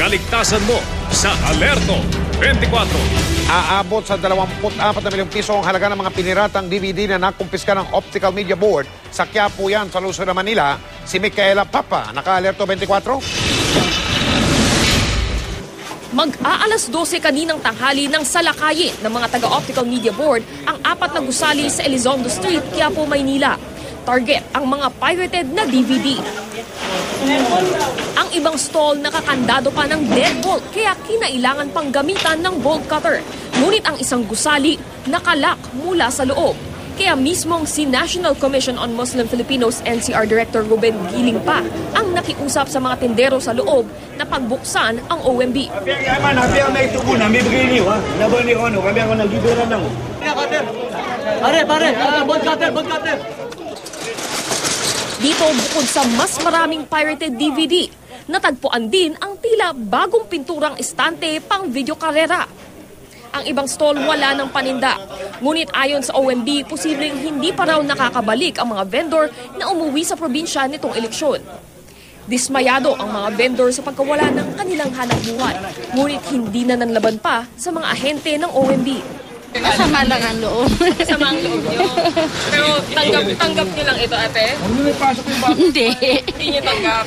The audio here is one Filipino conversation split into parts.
kaligtasan mo sa Alerto 24. Aabot sa 24 na milyong piso ang halaga ng mga piniratang DVD na nakumpiska ng Optical Media Board. Sa Quiapo yan, sa Luzon, Manila. Si Micaela Papa, naka-Alerto 24. Mag-aalas 12 kaninang tanghali ng salakayin ng mga taga-Optical Media Board ang 4 na gusali sa Elizondo Street, Quiapo, Maynila. Target ang mga pirated na DVD. Ang ibang stall nakakandado pa ng deadbolt kaya kinailangan pang gamitan ng bolt cutter. Ngunit ang isang gusali nakalak mula sa loob. Kaya mismong si National Commission on Muslim Filipinos NCR Director Ruben Giling pa ang nakiusap sa mga tindero sa loob na pagbuksan ang OMB. Dito bukod sa mas maraming pirated DVD, natagpuan din ang tila bagong pinturang estante pang video karera. Ang ibang stall wala ng paninda. Ngunit ayon sa OMB, posibleng hindi pa raw nakakabalik ang mga vendor na umuwi sa probinsya nitong eleksyon. Dismayado ang mga vendor sa pagkawala ng kanilang hanapbuhay. Ngunit hindi na nanlaban pa sa mga ahente ng OMB. Masama lang ang loob. Masama ang loob nyo. Pero tanggap nyo lang ito, ate? Hindi. Hindi nyo tanggap.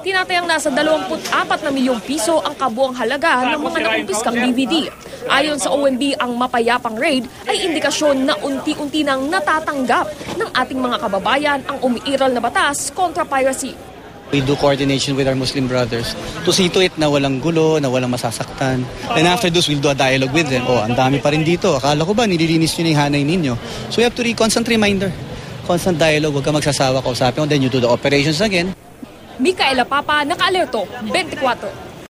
Tinatayang nasa 24 na milyong piso ang kabuang halaga ng mga nakumpiskang DVD. Ayon sa OMB, ang mapayapang raid ay indikasyon na unti-unti nang natatanggap ng ating mga kababayan ang umiiral na batas kontra piracy. We do coordination with our Muslim brothers to see to it na walang gulo, na walang masasaktan. And after this, we'll do a dialogue with them. Oh, ang dami pa rin dito. Akala ko ba nililinis nyo na yung hanay ninyo? So we have to constant reminder, constant dialogue. Huwag ka magsasawa, kausapin mo. Then you do the operations again. Micaela Papa, naka-Alerto 24.